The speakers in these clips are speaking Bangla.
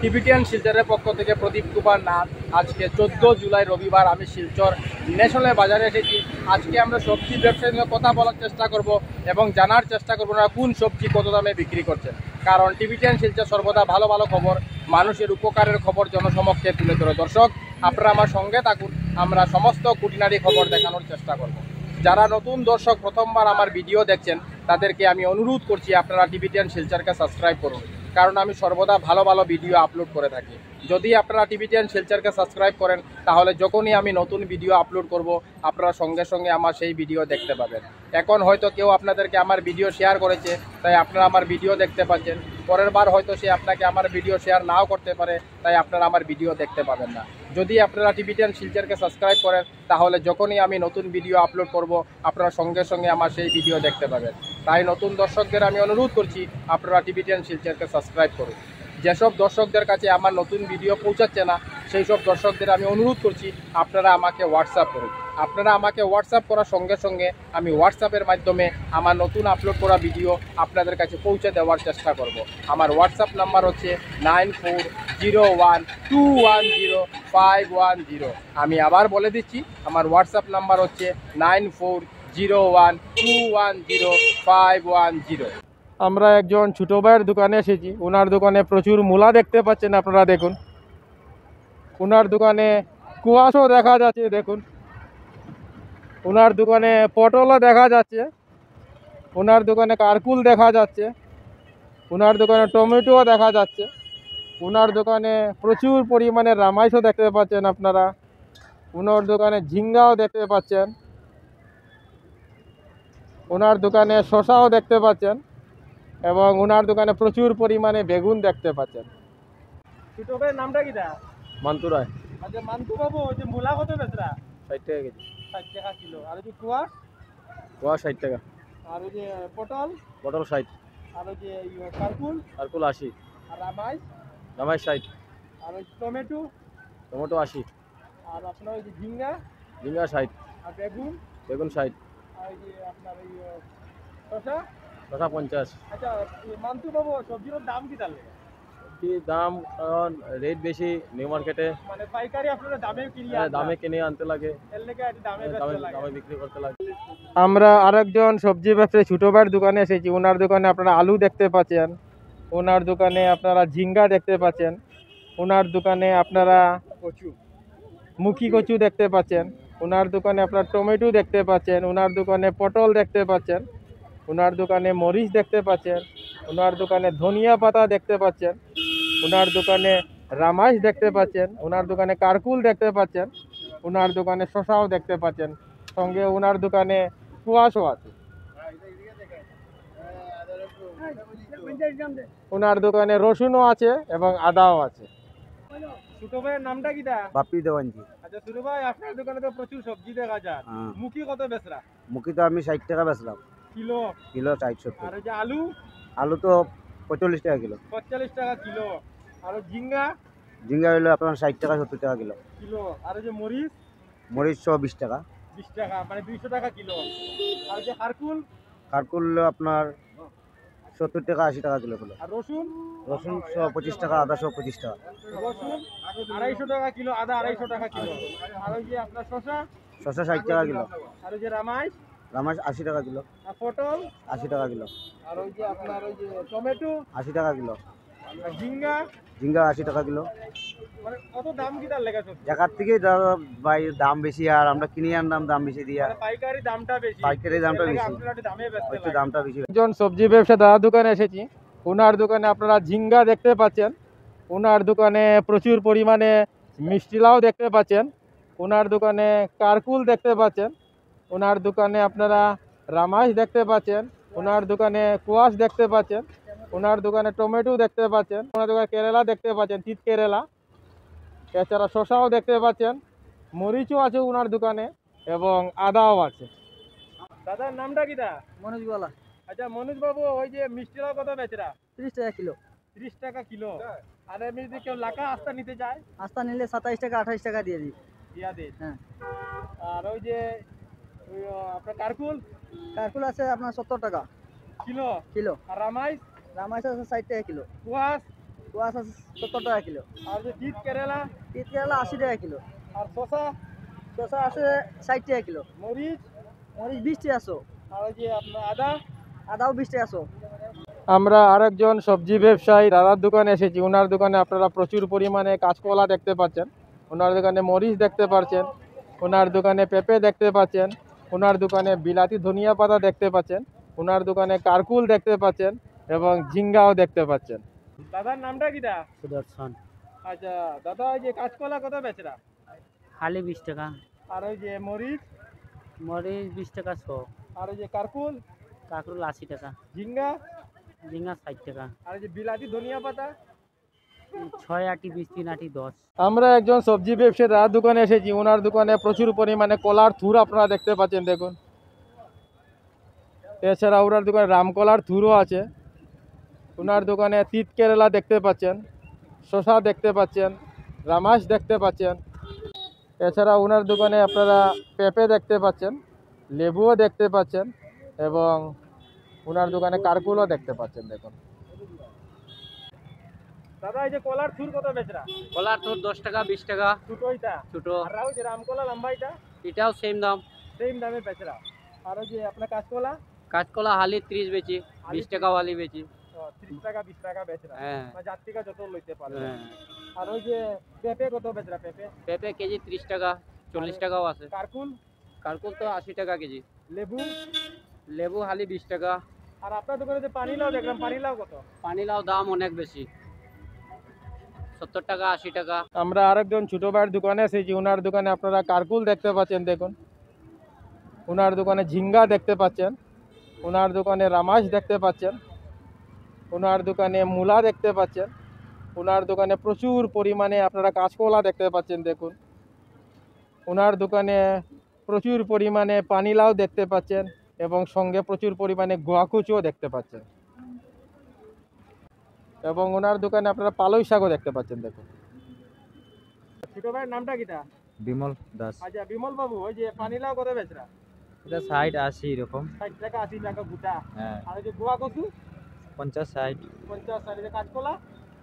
টিবিটিয়ান শিলচরের পক্ষ থেকে প্রদীপ কুমার নাথ। আজকে 14 জুলাই রবিবার আমি শিলচর ন্যাশনাল বাজারে এসেছি। আজকে আমরা সবজি ব্যবসায়ী নিয়ে কথা বলার চেষ্টা করব এবং জানার চেষ্টা করবো না কোন সবজি কত দামে বিক্রি করছেন। কারণ টিবিটিয়ান শিলচর সর্বদা ভালো ভালো খবর, মানুষের উপকারের খবর জনসমক্ষে তুলে ধরে। দর্শক, আপনারা আমার সঙ্গে থাকুন, আমরা সমস্ত খুঁটিনাটি খবর দেখানোর চেষ্টা করব। যারা নতুন দর্শক প্রথমবার আমার ভিডিও দেখছেন তাদেরকে আমি অনুরোধ করছি আপনারা টিবিটিয়ান শিলচরকে সাবস্ক্রাইব করুন, কারণ আমি সর্বদা ভালো ভালো ভিডিও আপলোড করে থাকি। যদি আপনারা টিবিটিয়ান শিলচরকে সাবস্ক্রাইব করেন তাহলে যখনই আমি নতুন ভিডিও আপলোড করব আপনারা সঙ্গে সঙ্গে আমার সেই ভিডিও দেখতে পাবেন। এখন হয়তো কেউ আপনাদেরকে আমার ভিডিও শেয়ার করেছে তাই আপনারা আমার ভিডিও দেখতে পাচ্ছেন, পরের বার হয়তো সে আপনাকে আমার ভিডিও শেয়ার নাও করতে পারে, তাই আপনারা আমার ভিডিও দেখতে পাবেন না। যদি আপনারা টিবিটিয়ান শিলচরকে সাবস্ক্রাইব করেন তাহলে যখনই আমি নতুন ভিডিও আপলোড করব আপনারা সঙ্গে সঙ্গে আমার সেই ভিডিও দেখতে পাবেন। তাই নতুন দর্শকদের আমি অনুরোধ করছি আপনারা টিবিটিয়ান শিলচরকে সাবস্ক্রাইব করুন। যেসব দর্শকদের কাছে আমার নতুন ভিডিও পৌঁছাচ্ছে না সেই সব দর্শকদের আমি অনুরোধ করছি আপনারা আমাকে হোয়াটসঅ্যাপ করুন। আপনারা আমাকে হোয়াটসঅ্যাপ করার সঙ্গে সঙ্গে আমি হোয়াটসঅ্যাপের মাধ্যমে আমার নতুন আপলোড করা ভিডিও আপনাদের কাছে পৌঁছে দেওয়ার চেষ্টা করব। আমার হোয়াটসঅ্যাপ নাম্বার হচ্ছে 9401210510। আমি আবার বলে দিচ্ছি, আমার হোয়াটসঅ্যাপ নাম্বার হচ্ছে 9401210510। আমরা একজন ছোটো ভাইয়ের দোকানে এসেছি। ওনার দোকানে প্রচুর মূলা দেখতে পাচ্ছেন, আপনারা দেখুন। ওনার দোকানে কুয়াশও দেখা যাচ্ছে, দেখুন। ওনার দোকানে পটলও দেখা যাচ্ছে, ওনার দোকানে কারকুল দেখা যাচ্ছে, ওনার দোকানে টমেটোও দেখা যাচ্ছে, ওনার দোকানে প্রচুর পরিমাণে রামাইশও দেখতে পাচ্ছেন আপনারা, ওনার দোকানে ঝিঙ্গাও দেখতে পাচ্ছেন, ওনার দোকানে শসাও দেখতে পাচ্ছেন এবং ওনার দোকানে প্রচুর পরিমাণে বেগুন দেখতে পাচ্ছেন। ছোট ভাইয়ের নামটা কি? মান্তু রায়। আচ্ছা মান্তু বাবু, ওই যে মূলা কত বেচরা? 60 টাকা কেজি। 60 টাকা কিলো। আর ওই যে কুয়াশ? কুয়াশ 60 টাকা। আর ওই যে পটল? পটল 60। আর ওই যে কারকুল? কারকুল 80। আর রামাইশ? রামাইশ 60। আর ওই টমেটো? টমেটো 80। আর আপনার ওই যে ঝিঙ্গা? ঝিঙ্গা 60। আর বেগুন? বেগুন 60। আর ওই যে আপনার ওই শসা? শসা 50। আচ্ছা মান্তু বাবু, সবজির দাম কি তাহলে? দাম কারণ রেট বেশি নিউ মার্কেটে, মানে পাইকারি আপনারা দামে কিনে আনতে লাগে, এর লেগে দামে বিক্রি করতে লাগে। আমরা আরেকজন সবজি ব্যবসায়ী ছোট ভাইয়ের দোকানে এসেছি। ওনার দোকানে আপনারা আলু দেখতে পাচ্ছেন, ওনার দোকানে আপনারা ঝিঙ্গা দেখতে পাচ্ছেন, ওনার দোকানে আপনারা মুখী কচু দেখতে পাচ্ছেন, ওনার দোকানে আপনার টমেটো দেখতে পাচ্ছেন, ওনার দোকানে পটল দেখতে পাচ্ছেন, ওনার দোকানে মরিচ দেখতে পাচ্ছেন, ওনার দোকানে ধনিয়া পাতা দেখতে পাচ্ছেন, ওনার দোকানে রামাইশ দেখতে পাচ্ছেন, ওনার দোকানে কারকুল দেখতে পাচ্ছেন, ওনার দোকানে শসাও দেখতে পাচ্ছেন, সঙ্গে ওনার দোকানে কুয়াশও আছে। ওনার দোকানে রসুনও আছে এবং আদাও আছে। ছোট ভাইয়ের নামটা কি? বাপি দেওয়ানজি। আচ্ছা ছোট ভাই, আপনার দোকানে তো প্রচুর সবজি দেখা যায়, মুখী কত বেচরা? মুখী তো আমি 60 টাকা বেচলাম কিলো। কিলো 60-70। আর ওই যে আলু? আলু তো 45 টাকা কিলো। 45 টাকা কিলো। আর ঝিঙ্গা? ঝিঙ্গা হইলো আপনার 60 টাকা 70 টাকা কিলো। কিলো। আর ওই যে মরিচ? মরিচ 20 টাকা। 20 টাকা, মানে 200 টাকা কিলো। আর যে কারকুল? কারকুল আপনার 70 টাকা 80 টাকা কিলো কিলো। আর রসুন? রসুন 125 টাকা, আদা 125 টাকা। রসুন 250 টাকা কিলো, আদা 250 টাকা কিলো। আর ওই যে আপনার শসা? শসা 60 টাকা কিলো। আর ওই যে রামাইশ? রামাস 80 টাকা কিলো। আর পটল? 80 টাকা কিলো। আর ওই যে আপনার ওই যে টমেটো? 80 টাকা কিলো। আর ঝিঙ্গা? ঝিঙ্গা 80 টাকা কিলো। মানে কত দাম কি তার লেখা সবজি? জায়গার থেকে ভাই দাম বেশি, আর আমরা কিনে আনলাম দাম বেশি দিয়া। মানে পাইকারি দামটা বেশি। পাইকারি দামটা বেশি, আপনারা দামে বেচতে একটু দামটা বেশি। একজন সবজি ব্যবসা দাদা দোকানে এসেছি। ওনার দোকানে আপনারা ঝিঙ্গা দেখতে পাচ্ছেন, ওনার দোকানে প্রচুর পরিমাণে মিষ্টি লাউ দেখতে পাচ্ছেন, ওনার দোকানে কারকুল দেখতে পাচ্ছেন, ওনার দোকানে আপনারা রামাইশ দেখতে পাচ্ছেন, ওনার দোকানে কুয়াশ দেখতে পাচ্ছেন, ওনার দোকানে টমেটো দেখতে পাচ্ছেন, ওনার দোকানে কেরালা দেখতে পাচ্ছেন, তিত কেরালা। এছাড়া শসাও দেখতে পাচ্ছেন, মরিচও আছে ওনার দোকানে এবং আদাও আছে। দাদার নামটা কি? মনোজ বালা। আচ্ছা মনোজ বাবু, ওই যে মিষ্টি লাউ কত বেচরা? 30 টাকা কিলো। 30 টাকা কিলো। আর এমনি যদি কেউ লাকা আস্তা নিতে চায়? আস্তা নিলে 27 টাকা 28 টাকা দিয়ে দিই। দিয়া দে। হ্যাঁ। আর ওই যে আপনার কারকুল? কারকুল আছে আপনার 70 টাকা কিলো। কিলো। আর রামাইশ? রামাইশ আছে 60 টাকা কিলো। কুয়াশ? কুয়াশ আছে 70 টাকা কিলো। আর যে তিত কেরালা তিত কেরালা 80 টাকা কিলো। আর শসা শসা আছে 60 টাকা কিলো। মরিচ মরিচ 20 টাকা শো। আর ওই যে আপনার আদা আদাও 20 টাকা শো। আমরা আরেকজন সবজি ব্যবসায়ী দাদার দোকানে এসেছি। ওনার দোকানে আপনারা প্রচুর পরিমাণে কাঁচকলা দেখতে পাচ্ছেন, ওনার দোকানে মরিচ দেখতে পাচ্ছেন, ওনার দোকানে পেঁপে দেখতে পাচ্ছেন, ওনার দোকানে বিলাতি ধনিয়া পাতা দেখতে পাচ্ছেন, ওনার দোকানে কারকুল দেখতে পাচ্ছেন এবং ঝিঙ্গাও দেখতে পাচ্ছেন। দাদার নামটা কিটা? সুদর্শন। আচ্ছা দাদা, ওই যে কাঁচকলা কত বেচরা? খালি 20 টাকা। আর ওই যে মরিচ মরিচ 20 টাকা শো। আর ওই যে কারকুল কাঁকরোল 80 টাকা। ঝিঙ্গা ঝিঙ্গা 60 টাকা। আর ওই যে বিলাতি ধনিয়া পাতা 6 আটি 20 3 আটি 10। আমরা একজন সবজি ব্যবসায়ী দাদার দোকানে এসেছি। ওনার দোকানে প্রচুর পরিমাণে কলার থুর আপনারা দেখতে পাচ্ছেন, দেখুন। এছাড়া ওনার দোকানে রামকলার থুরও আছে। ওনার দোকানে তিত কেরালা দেখতে পাচ্ছেন, শসা দেখতে পাচ্ছেন, রামাস দেখতে পাচ্ছেন। এছাড়া ওনার দোকানে আপনারা পেঁপে দেখতে পাচ্ছেন, লেবুও দেখতে পাচ্ছেন এবং ওনার দোকানে কারকুলও দেখতে পাচ্ছেন, দেখুন। দাদা, এই যে কলার থুর কত বেচরা? কলার তোর 10 টাকা 20 টাকা। ছোটইটা ছোট আর ওই যে রামকলা লম্বাইটা এটাও সেম দাম। সেম দামে বেচরা। আর ওই যে আপনার কাঁচকলা কাঁচকলা হালি 30 বেচি, 20 টাকা হালি বেচি। 30 টাকা 20 টাকা বেচরা। হ্যাঁ যার থেকে যত লইতে পারে। হ্যাঁ। আর ওই যে পেঁপে কত বেচরা? পেঁপে পেঁপে কেজি 30 টাকা, 40 টাকাও আছে। কারকুল কারকুল তো 80 টাকা কেজি। লেবু লেবু হালি 20 টাকা। আর আপনার দোকানে যে পানিলাও দেখলাম, পানিলাও কত? পানিলাও দাম অনেক বেশি, 70 টাকা 80 টাকা। আমরা আরেকজন ছোট ভাইয়ের দোকানে এসেছি। ওনার দোকানে আপনারা কারকুল দেখতে পাচ্ছেন, দেখুন। ওনার দোকানে ঝিঙ্গা দেখতে পাচ্ছেন, ওনার দোকানে রামাস দেখতে পাচ্ছেন, ওনার দোকানে মূলা দেখতে পাচ্ছেন, ওনার দোকানে প্রচুর পরিমাণে আপনারা কাঁচকলা দেখতে পাচ্ছেন, দেখুন। ওনার দোকানে প্রচুর পরিমাণে পানিলাও দেখতে পাচ্ছেন এবং সঙ্গে প্রচুর পরিমাণে গোয়াকুচুও দেখতে পাচ্ছেন এবং ওনার দোকানে আপনারা পালই শাকও দেখতে পাচ্ছেন, দেখুন। ছোট ভাইয়ের নামটা কিটা? বিমল দাস। আচ্ছা বিমল বাবু, ওই যে পানিলাও কত বেচরা? এটা 60 80 এরকম। 60 টাকা 80 টাকা গোটা। হ্যাঁ, আর ওই যে গোয়া কচু 50 60। 50। আর ওই যে কাঁচকলা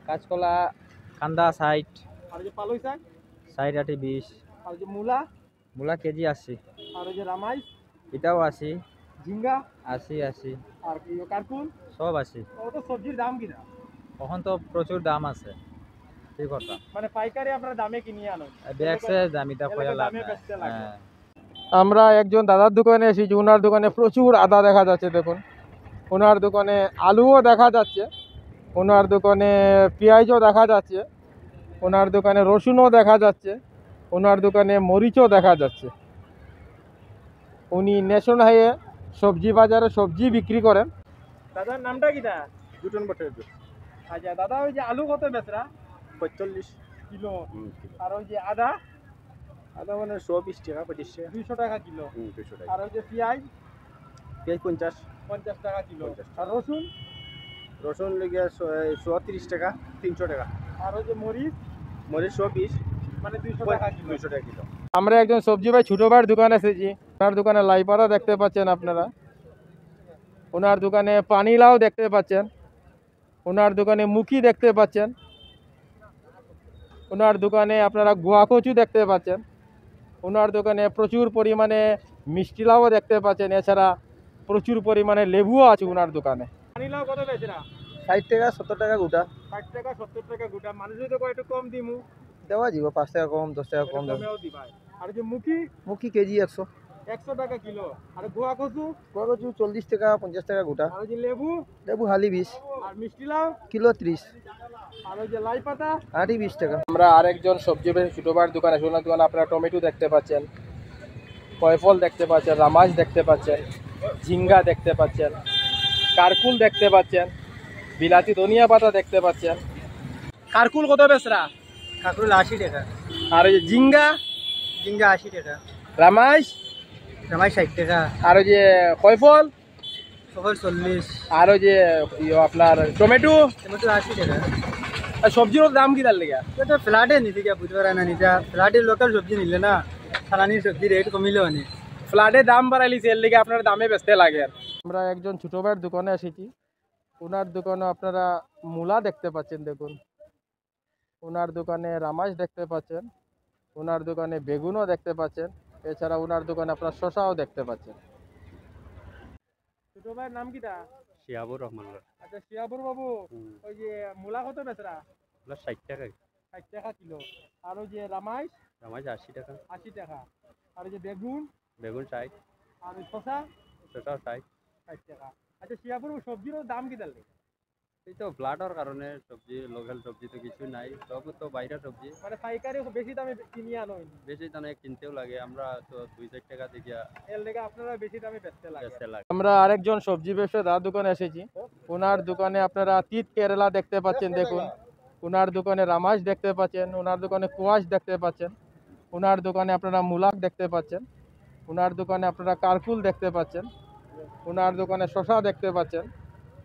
কাঁচকলা কান্দা 60। আর ওই যে পালই শাক 60 80 20। আর ওই যে মূলা মূলা কেজি 80। আর ওই যে রামাই এটাও 80 ঝিঙ্গা 80 80 আর কি কারকুল সব 80। ও তো সবজির দাম কিনা? এখন তো প্রচুর দাম আছে, কি কথা। মানে পাইকারি আপনারা দামে কিনিয়ে আনো? দেখছে দামিটা কয়া লাভ দামে নাই। বেচতে লাগে। হ্যাঁ। আমরা একজন দাদার দোকানে এসেছি। ওনার দোকানে প্রচুর আদা দেখা যাচ্ছে, দেখুন। ওনার দোকানে আলুও দেখা যাচ্ছে, ওনার দোকানে পেঁয়াজও দেখা যাচ্ছে, ওনার দোকানে রসুনও দেখা যাচ্ছে, ওনার দোকানে মরিচও দেখা যাচ্ছে। উনি ন্যাশনাল হাইয়ে সবজি বাজারে সবজি বিক্রি করেন। দাদার নামটা কিটা? দুটন বটে। আচ্ছা দাদা, ওই যে আলু কত বেচরা? 45 কিলো। আর ওই যে আদা আদা মানে 120 টাকা 25 টাকা। 200 টাকা কিলো। 200 টাকা। আর ওই যে পেঁয়াজ পেঁয়াজ 50 50 টাকা কিলো। 50 আর রসুন রসুন লেগে 130 টাকা 300 টাকা। আর ওই যে মরিচ মরিচ 120 মানে 200 টাকা কিলো। 200 টাকা কিলো। আমরা একজন সবজি ভাই ছোট ভাইয়ের দোকানে এসেছি। ওনার দোকানে লাই পাতা দেখতে পাচ্ছেন আপনারা, ওনার দোকানে পানিলাও দেখতে পাচ্ছেন, ওনার দোকানে মুখি দেখতে পাচ্ছেন, ওনার দোকানে আপনারা গোয়া কচু দেখতে পাচ্ছেন, ওনার দোকানে প্রচুর পরিমাণে মিষ্টি লাউও দেখতে পাচ্ছেন। এছাড়া প্রচুর পরিমাণে লেবুও আছে ওনার দোকানে। পানিলাও কত বেচরা? 60 টাকা 70 টাকা গোটা। 60 টাকা 70 টাকা গোটা। মানুষ যদি একটু কম দিমু দেওয়া যাব 5 টাকা কম 10 টাকা কম দাম। কমেও দিবাই। আর যে মুখি মুখি কেজি 100। 100 টাকা কিলো। আর গোয়া কচু কচু 40 টাকা 50 টাকা গোটা। আর যে লেবু লেবু হালি 20 আর মিষ্টি লাউ কিলো 30। আর ওই যে লাই পাতা আটি 20 টাকা। আমরা আরেকজন সবজি ছোট ভাইয়ের দোকানে সোনার দোকানে আপনারা টমেটো দেখতে পাচ্ছেন, কয়ফল দেখতে পাচ্ছেন, রামাস দেখতে পাচ্ছেন, ঝিঙ্গা দেখতে পাচ্ছেন, কারকুল দেখতে পাচ্ছেন, বিলাতি ধনিয়া পাতা দেখতে পাচ্ছেন। কারকুল কত বেচরা? কাঁকরোল 80 টাকা। আর ওই যে ঝিঙ্গা ঝিঙ্গা 80 টাকা। রামাস রামাই 60 টাকা। আর ওই যে কয়ফল সফল 40। আর ওই যে আপনার টমেটো টমেটো 80 টাকা। আর সবজির দাম কি তার লেগে? এটা ফ্ল্যাটে নিতে গিয়া বুঝতে পারে না নিজা। ফ্ল্যাটের লোকাল সবজি নিলে না সারানির সবজি রেট কমিলে অনেক। ফ্ল্যাটে দাম বাড়াইলিছে, এর লেগে আপনার দামে বেচতে লাগে। আমরা একজন ছোট ভাইয়ের দোকানে এসেছি। ওনার দোকানে আপনারা মূলা দেখতে পাচ্ছেন, দেখুন। ওনার দোকানে রামাস দেখতে পাচ্ছেন, ওনার দোকানে বেগুনও দেখতে পাচ্ছেন, এছাড়া ওনার দোকানে আপনার শশাও দেখতে পাচ্ছেন। ছোট ভাইয়ের নাম কিটা? শিয়াবুর রহমান। আচ্ছা শিয়াবুর বাবু, ওই যে মূলা কত বেচরা? 60 টাকা। 60 টাকা কিলো। আর ওই যে রামাইশ? রামাজ 80 টাকা। 80 টাকা। আর ওই যে বেগুন? বেগুন 60। আর ওই শশা? শসাও 60। 60 টাকা। আচ্ছা শিয়াবুর সবজির দাম কি তাহলে? এই তো ব্লাডের কারণে সবজি, লোকাল সবজি তো কিছু নাই, সব তো বাইরের সবজি। মানে পাইকারি বেশি দামে কিনে আনো? বেশি দামে কিনতেও লাগে, আমরা তো 2-4 টাকা থেকে এর লেগে আপনারা বেশি দামে বেচতে লাগে। বেচতে লাগে। আমরা আরেকজন সবজি ব্যবসায়ীর দোকানে এসেছি। ওনার দোকানে আপনারা তিত কেরালা দেখতে পাচ্ছেন, দেখুন। ওনার দোকানে রামাস দেখতে পাচ্ছেন, ওনার দোকানে কোয়াশ দেখতে পাচ্ছেন, ওনার দোকানে আপনারা মুলাক দেখতে পাচ্ছেন, ওনার দোকানে আপনারা কারকুল দেখতে পাচ্ছেন, ওনার দোকানে শশা দেখতে পাচ্ছেন,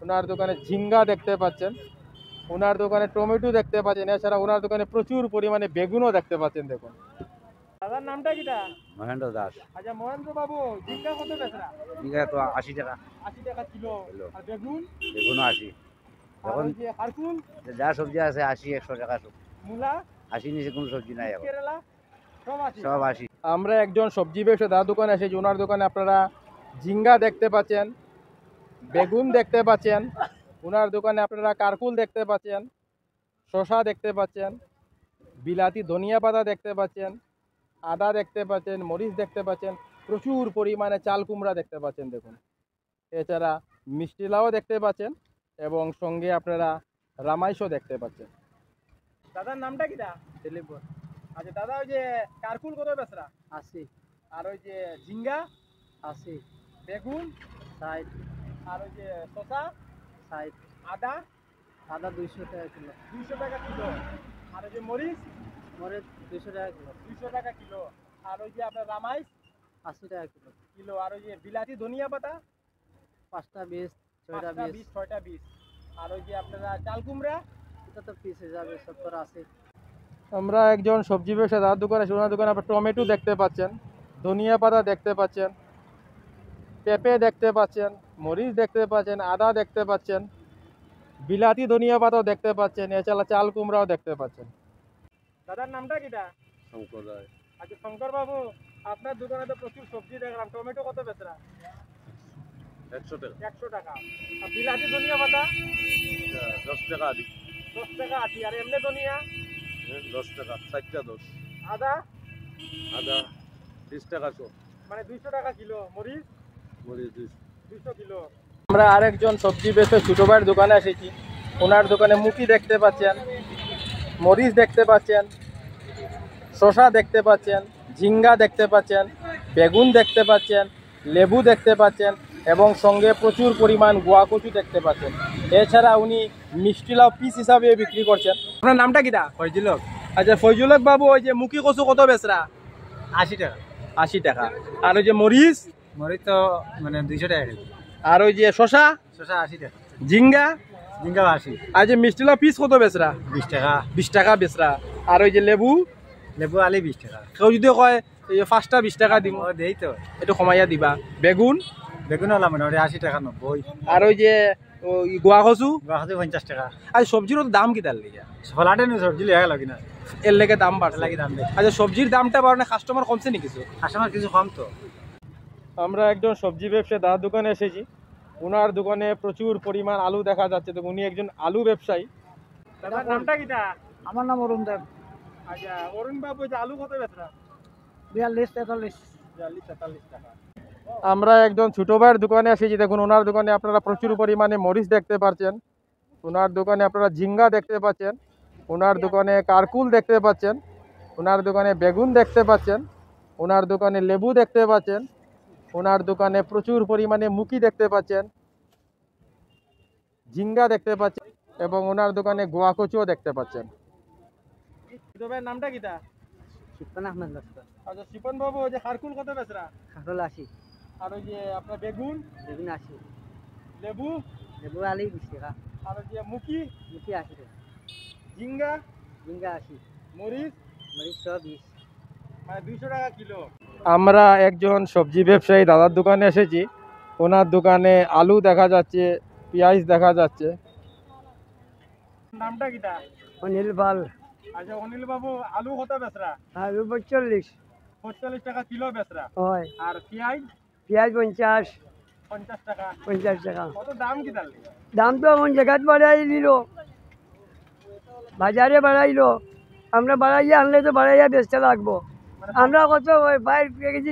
ওনার দোকানে ঝিঙ্গা দেখতে পাচ্ছেন, ওনার দোকানে টমেটো দেখতে পাচ্ছেন, এছাড়া ওনার দোকানে প্রচুর পরিমাণে বেগুনও দেখতে পাচ্ছেন, দেখুন। দাদার নামটা কিটা? মহেন্দ্র দাস। আচ্ছা মহেন্দ্র বাবু, ঝিঙ্গা কত বেচরা? বিঘা তো 80 টাকা। 80 টাকা কিলো। আর বেগুন? বেগুনও 80। আর ওই যে কারকুল? যা সবজি আছে 80-100 টাকা সব। মূলা? 80 নিচে কোনো সবজি নাই এখন। কেরালা? সব 80? সব 80। আমরা একজন সবজি ব্যবসায়ী দাদার দোকানে এসেছি। ওনার দোকানে আপনারা ঝিঙ্গা দেখতে পাচ্ছেন, বেগুন দেখতে পাচ্ছেন, ওনার দোকানে আপনারা কারকুল দেখতে পাচ্ছেন, শসা দেখতে পাচ্ছেন, বিলাতি ধনিয়া পাতা দেখতে পাচ্ছেন, আদা দেখতে পাচ্ছেন, মরিচ দেখতে পাচ্ছেন, প্রচুর পরিমাণে চাল কুমড়া দেখতে পাচ্ছেন, দেখুন। এছাড়া মিষ্টি লাউ দেখতে পাচ্ছেন এবং সঙ্গে আপনারা রামাইশও দেখতে পাচ্ছেন। দাদার নামটা কিটা? দিলীপ। আচ্ছা দাদা, ওই যে কারকুল কত বেচরা? 80। আর ওই যে ঝিঙ্গা? 80। বেগুন? 60। আর ওই যে শসা? 60। আদা? আদা 200 টাকা কিলো। 200 টাকা কিলো। আর ওই যে মরিচ? মরিচ 200 টাকা কিলো। 200 টাকা কিলো। আর ওই যে আপনার রামাইশ? 80 টাকা কিলো। কিলো। আর ওই যে বিলাতি ধনিয়া পাতা? 5টা 20, 6টা 5টা 20। 20, 6টা 20। আর ওই যে আপনারা চাল কুমড়া? এটা তো পিস হিসাবে 70 80। আমরা একজন সবজি ব্যবসায়ী দাদার দোকানে আছি। ওনার দোকানে আপনার টমেটো দেখতে পাচ্ছেন, ধনিয়া পাতা দেখতে পাচ্ছেন, পেঁপে দেখতে পাচ্ছেন, মরিচ দেখতে পাচ্ছেন, আদা দেখতে পাচ্ছেন, বিলাতি ধনিয়া পাতাও দেখতে পাচ্ছেন, এছাড়া চাল কুমড়াও দেখতে পাচ্ছেন। দাদার নামটা কিটা? শঙ্কর রায়। আচ্ছা শঙ্কর বাবু, আপনার দোকানে তো প্রচুর সবজি দেখলাম। টমেটো কত বেচরা? 100 টাকা। 100 টাকা। আর বিলাতি ধনিয়া পাতা? 10 টাকা দি। 10 টাকা 80। আর এমনি ধনিয়া? 10 টাকা, 60টা 10। আদা? আদা 20 টাকা সব। মানে 200 টাকা কিলো। মরিচ? মরিচ 200 কিলো। আমরা আরেকজন সবজি ব্যবসায়ী ছোট ভাইয়ের দোকানে এসেছি। ওনার দোকানে মুখি দেখতে পাচ্ছেন, মরিচ দেখতে পাচ্ছেন, শসা দেখতে পাচ্ছেন, ঝিঙ্গা দেখতে পাচ্ছেন, বেগুন দেখতে পাচ্ছেন, লেবু দেখতে পাচ্ছেন এবং সঙ্গে প্রচুর পরিমাণ গোয়া কচু দেখতে পাচ্ছেন। এছাড়া উনি মিষ্টি লাউ পিস হিসাবে বিক্রি করছেন। আপনার নামটা কিটা? ফয়জুল হক। আচ্ছা ফয়জুল হক বাবু, ওই যে মুখি কচু কত বেচরা? 80 টাকা। 80 টাকা। আর ওই যে মরিচ? মরিচ তো মানে 200 টাকা কিলো। আর ওই যে শসা? শসা 80 টাকা। ঝিঙ্গা? ঝিঙ্গা 80। আর যে মিষ্টি লাউ পিস কত বেচরা? 20 টাকা। 20 টাকা বেচরা। আর ওই যে লেবু? লেবু আলি 20 টাকা। কেউ যদি কয় এই 5টা 20 টাকা দিব, ও দেই তো। একটু কমাইয়া দিবা। বেগুন? বেগুন হলাম মোটামুটি 80 টাকা 90। আর ওই যে ওই গোয়া কচু? বাহাতে 50 টাকা। আর সবজিরও তো দাম কি তার লেগে? ফলাটে নি সবজি লেগে লাগি না। এর লেগে দাম বাড়ছে। লাগি দাম দেই। আচ্ছা সবজির দামটা বাড়ানো কাস্টমার কমছে নি কিছু? কাস্টমার কিছু কম তো। আমরা একজন সবজি ব্যবসায়ী দাদার দোকানে এসেছি। ওনার দোকানে প্রচুর পরিমাণ আলু দেখা যাচ্ছে, তো উনি একজন আলু ব্যবসায়ী। দাদার নামটা কিটা? আমার নাম অরুণ দেব। আচ্ছা অরুণ বাবু, যে আলু কত বেচরা? 42 43। 42-43 টাকা। আমরা একজন ছোট ভাইয়ের দোকানে এসেছি। দেখুন ওনার দোকানে আপনারা প্রচুর পরিমাণে মরিচ দেখতে পাচ্ছেন, ওনার দোকানে আপনারা ঝিঙ্গা দেখতে পাচ্ছেন, ওনার দোকানে কারকুল দেখতে পাচ্ছেন, ওনার দোকানে বেগুন দেখতে পাচ্ছেন, ওনার দোকানে লেবু দেখতে পাচ্ছেন, ওনার দোকানে প্রচুর পরিমাণে মুখি দেখতে পাচ্ছেন, ঝিঙ্গা দেখতে পাচ্ছেন এবং ওনার দোকানে গোয়া কচুও দেখতে পাচ্ছেন। ছোট ভাইয়ের নামটা কিটা? শিপন আহমেদ লস্কর। আচ্ছা শিপন বাবু, যে কারকুল কত বেচরা? খাটল 80। আর ওই যে আপনার বেগুন? বেগুন 80। লেবু? লেবু আলি 20 টাকা। আর ওই যে মুখি? মুখি 80 টাকা। ঝিঙ্গা? ঝিঙ্গা 80। মরিচ? মরিচ 120। মানে 200 টাকা কিলো। আমরা একজন সবজি ব্যবসায়ী দাদার দোকানে এসেছি। ওনার দোকানে আলু দেখা যাচ্ছে, পেঁয়াজ দেখা যাচ্ছে। নামটা কিটা? অনিল পাল। আচ্ছা অনিল বাবু আলু কত বেচরা? আলু 45 45 টাকা কিলো বেচরা। হয়, আর পেঁয়াজ পেঁয়াজ 50 50 টাকা। 50 টাকা। কত দাম কি তাহলে? দাম তো এমন জায়গাত বাড়াই দিল, বাজারে বাড়াইলো, আমরা বাড়াইয়া আনলে তো বাড়াইয়া বেচতে লাগবো। আমরা কত ওই ভাই কেজি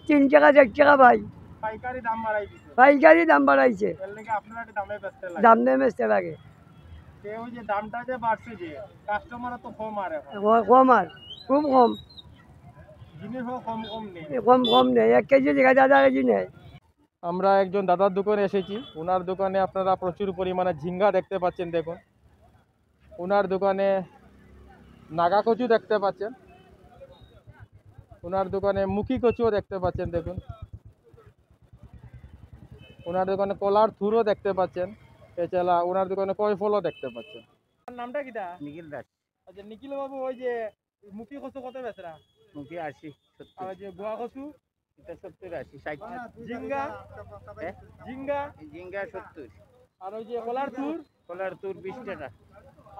3 টাকা 4 টাকা ভাই, পাইকারি দাম বাড়াই দিছে। পাইকারি দাম বাড়াইছে, এর লাগি আপনারা একটু দামে বেচতে লাগে। দাম দিয়ে বেচতে লাগে। কেউ যে দামটা যে বাড়ছে যে কাস্টমারও তো কম আর এখন। কম আর খুব কম, জিনিসও কম কম নেই। কম কম নেই, 1 কেজি জায়গায় আধা কেজি নেই। আমরা একজন দাদার দোকানে এসেছি। ওনার দোকানে আপনারা প্রচুর পরিমাণে ঝিঙ্গা দেখতে পাচ্ছেন। দেখুন ওনার দোকানে নাগা কচু দেখতে পাচ্ছেন, ওনার দোকানে মুখী কচুও দেখতে পাচ্ছেন। দেখুন ওনার দোকানে কলার থুরও দেখতে পাচ্ছেন। এছাড়া ওনার দোকানে কয় ফলও দেখতে পাচ্ছেন। নামটা কিটা? নিখিল দাস। আচ্ছা নিখিল বাবু, ওই যে মুখী কচু কত বেচরা? মুখী 80 আর 70 ওই যে গোয়া কচু, এটা 70 80 60 ঝিঙ্গা ঝিঙ্গা জিঙ্গা 70 আর ওই যে কলার থুর কলার তুর 20 টাকা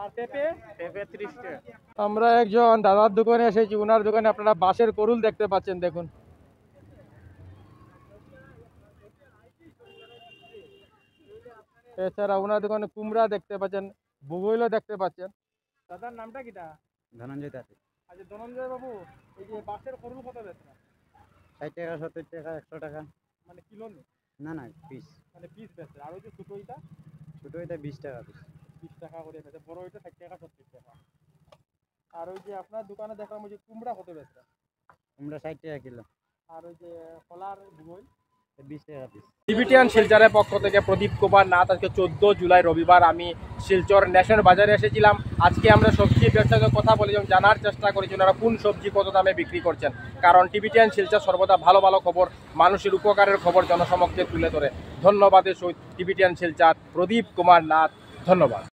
আর পেঁপে। পেঁপে 30 টাকা। আমরা একজন দাদার দোকানে এসেছি। ওনার দোকানে আপনারা বাঁশের করুল দেখতে পাচ্ছেন। দেখুন এছাড়া ওনার দোকানে কুমড়া দেখতে পাচ্ছেন, বগইলও দেখতে পাচ্ছেন। দাদার নামটা কিটা? ধনঞ্জয় দাস। আচ্ছা ধনঞ্জয় বাবু, এই যে বাঁশের করুল কত বেচরা? 60 টাকা 70 টাকা 100 টাকা। মানে কিলো নেই, না না পিস। মানে পিস বেচরা। আর ওই যে ছোটো ওইটা ছোট এটা 20 টাকা পিস। 20 টাকা করে বেচে, বড় ওইটা 60 টাকা 70 টাকা। আর ওই যে আপনার দোকানে দেখলাম ওই যে কুমড়া কত বেচরা? আমরা 60 টাকা কিলো। আর ওই যে কলার বগই 20 টাকা পিস। টিবিটিয়ান শিলচরের পক্ষ থেকে প্রদীপ কুমার নাথ। আজকে 14 জুলাই রবিবার আমি শিলচর ন্যাশনাল বাজারে এসেছিলাম। আজকে আমরা সবজি ব্যবসায়ীদের কথা বলে যেমন জানার চেষ্টা করেছি ওনারা কোন সবজি কত দামে বিক্রি করছেন। কারণ টিবিটিয়ান শিলচর সর্বদা ভালো ভালো খবর, মানুষের উপকারের খবর জনসমক্ষে তুলে ধরে। ধন্যবাদের সহিত টিবিটিয়ান শিলচর প্রদীপ কুমার নাথ। ধন্যবাদ।